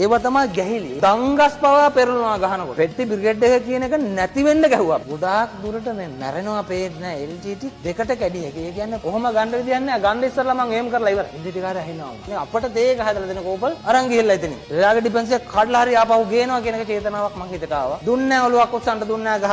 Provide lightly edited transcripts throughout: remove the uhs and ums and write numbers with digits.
ඒව තමයි ගැහිලි. දංගස් පවා පෙරලනවා ගහනකොට. පෙට්ටි බ්‍රිගේඩ් එක කියන එක නැති වෙන්න ගැහුවා. ගොඩාක් දුරට මේ මැරෙනවා පේන්නේ නැහැ. LTT දෙකට කැඩි එක. ඒ කියන්නේ කොහොම ගන්න විදියක් නැහැ. ගන්න ඉස්සරලා මම එම් කරලා ඉවරයි. LTT කාරය ඇහිනවා. මේ අපට තේක හදලා දෙන කෝපල් අරන් ගිහිල්ලා එතනින්. එයාගේ ඩිෆෙන්ස් එක කඩලා හරි ආපහු ගේනවා කියන එක චේතනාවක් මං හිතට ආවා. දුන්නේ නැහැ ඔලුවක් උස්සන්න දුන්නේ නැහැ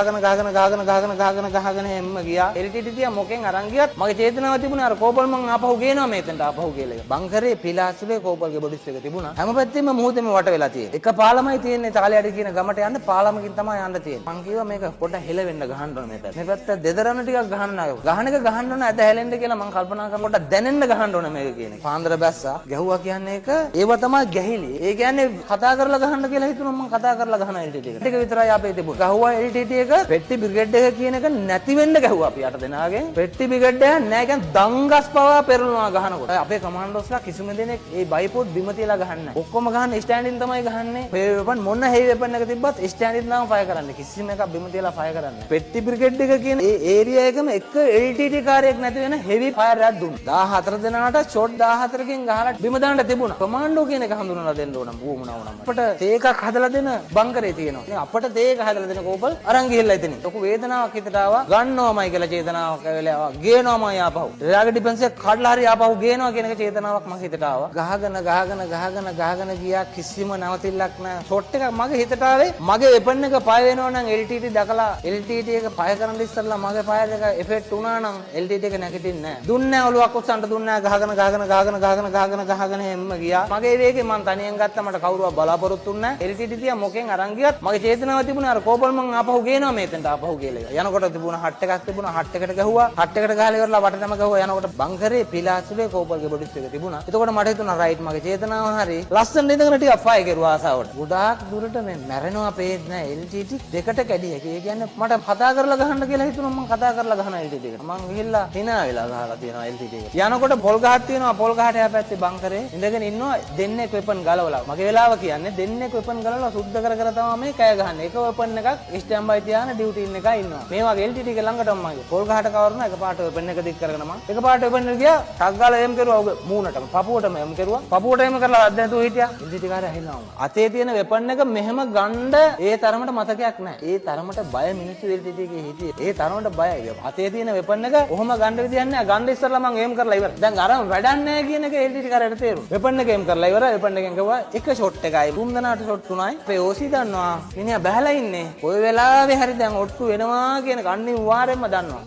ගහගෙන එම්ම ගියා. LTT තියා මොකෙන් අරන් ගියත් මගේ චේතනාව තිබුණේ අර කෝපල් මං ආපහු ගේනවා මේතෙන්ට ආපහු කියලා එක. බංකරේ පිලාසුලේ කෝපල්ගේ බොඩිස් එක තිබුණා. හැම පැත්තෙම මුහුදෙම වට වෙලා තියෙන්නේ. එක පාලමයි තියෙන්නේ තාලයට කියන ගමට යන්න පාලමකින් තමයි යන්න තියෙන්නේ. මං කිව්වා මේක පොඩ්ඩක් හෙලවෙන්න ගහන්න ඕනේ මේ පැත්ත. මේ පැත්ත දෙදරන ටිකක් ගහන්න නෑ. ගහන එක ගහන්න ඕනේ ඇද හැලෙන්න කියලා මං කල්පනා කරලා පොඩ්ඩක් දැනෙන්න ගහන්න ඕනේ මේක කියන එක. පාන්දර බැස්සා ගැහුවා කියන්නේ ඒක ඒව තමයි ගැහිලි. ඒ කියන්නේ කතා කරලා ගහන්න කියලා හිතුණා මං කතා කරලා ගහන LTT එක. ඒක විතරයි අපේ තිබුණ. ගහුවා LTT එක පෙට්ටි බ්‍රිගේඩ් එක කියන එක නැති වෙන්න ගැහුවා අපි 8 දෙනාගෙන්. පෙට්ටි බ්‍රිගේඩ් එක නෑ කියන්නේ දංගස් පවා පෙරලනවා ගහනකොට. අපේ කමාන්ඩෝස්ලා කිසිම දෙනෙක් ඒ බයිපෝඩ් බිම තියලා ගහන්නේ නෑ. ඔක්කොම ගහන්නේ ස්ටෑන්ඩින් තමයි ගහන්නේ. වෙපන් මොන හේවි වෙපන් එක තිබ්බත් ස්ටෑන්ඩින් නම් ෆයර් කරන්නේ. කිසිම එකක් බිම තියලා ෆයර් කරන්නේ. පෙට්ටි බ්‍රිගේඩ් එක කියන ඒ ඒරියා එකම එක LTT කාර්යයක් නැති වෙන හෙවි ෆයර් එකක් දුන්නා. 14 දෙනාට ෂොට් 14කින් ගහලා බිම දාන්න තිබුණා. කමාන්ඩෝ කියන එක හඳුනලා දෙන්න ඕන වුණා වුණා. අපිට තේකක් හදලා දෙන බංකරේ තියෙනවා. ඉතින් අපිට තේක හදලා දෙන කෝපල් අරන් ගිහිල්ලා එතනින්. ලොකු වේදනාවක් හිතට ආවා. ගන්නවමයි කියලා චේතනාවක් ඇවිල්ලා ආවා. ගේනවමයි ආපහු. එයාගේ ඩිෆෙන්ස් එක කඩලා හරි ආපහු ගේනවා කියන එක චේතනාවක් මගේ හිතට ආවා. ගහගෙන ගියා කිසිම නවතිල්ලක් නැහැ. ෂොට් එකක් මගේ හිතට ආවේ. මගේ වෙපන් එක පය වෙනවා නම් LTT දැකලා LTT එක පය කරන්න ඉස්සෙල්ලා මගේ පයර් එක එෆෙක්ට් වුණා නම් LTT එක නැගිටින්නේ නැහැ. දුන්නේ නැහැ ඔලුවක් උස්සන්න දුන්නේ නැහැ. ගහගෙන එම්ම ගියා. මගේ වේගේ මං තනියෙන් ගත්තා. මට කවුරුවත් බලාපොරොත්තු වෙන්නේ නැහැ. LTT තියා මොකෙන් අරන් ගියත් මගේ චේතනාව තිබුණේ අර කෝපල් මං ආපහු ගේනවා මේතෙන්ට ආපහු කියලා. යනකොට තිබුණ හට් එකක් තිබුණා. හට් එකට ගැහුවා. හට් එකට ගහලා ඉවරලා වටේටම ගැහුවා. යනකොට බංකරේ පිලාසුලේ කෝපල්ගේ බොඩිස් එක තිබුණා. එතකොට මට හිතුණා රයිට් මගේ චේතනාව හරි. ලස්සන ඉඳගෙන ටිකක් ෆයර් කරුවා ආසාවට. ගොඩාක් දුරට මේ මැරෙනවා පේන්නේ නැහැ. LTT දෙකට කැඩි එක. ඒ කියන්නේ මට කතා කරලා ගහන්න කියලා හිතුණා මං කතා කරලා ගහන LTT එකට. මං ගිහිල්ලා hina වෙලා ගහලා තියෙනවා LTT එකට. යනකොට පොල් ගහක් තියෙනවා. පොල් ගහට එහා පැත්තේ බංකරේ ඉඳගෙන ඉන්නවා දෙන්නෙක් වෙපන් ගලවලා. මගේ වෙලාව කියන්නේ දෙන්නෙක් වෙපන් ගලවලා සුද්ධ කර තමයි මේ කෑ ගහන්නේ. එක වෙපන් එකක් ස්ටෑන්ඩ් බයි තියාන ඩියුටි ඉන්න එකයි ඉන්නවා. මේ වගේ LTT එක ළඟටම මගේ පොල් ගහට කවරනවා එකපාරට වෙපන් එක දික් කරගෙන මං එකපාරට වෙපන් එක ගියා. ටක් ගාලා එම් කරුවා ඔගේ මූණටම පපුවටම එම් කරුවා. පපුවට එම් කරලා අද්ද නැතුව හිටියා. LTT කාරය ඇහිනවා. අතේ තියෙන වෙපන් එක මෙහෙම ගන්න ඒ තරමට මතකයක් නැහැ. ඒ තරමට බය මිනිස්සු LTT එකේ හිටියේ. ඒ තරමට බයයි. අතේ තියෙන වෙපන් එක කොහොම ගන්න විදියක් නැහැ. ගන්න ඉස්සරලා මං එම් කරලා ඉවරයි. දැන් අර වැඩක් නැහැ කියන එක LTT කාරයට තේරුණා. වෙපන් එක එම් කරලා ඉවරයි. වෙපන් එකෙන් ගියා එක ෂොට් එකයි. තුන් දෙනාට ෂොට් තුනයි. අපේ ඕසි දන්නවා. මිනිහා බහලා ඉන්නේ. කොයි වෙලාවෙ හරි දැන් ඔට්ටු වෙනවා කියන අනිවාර්යෙන්ම දන්නවා.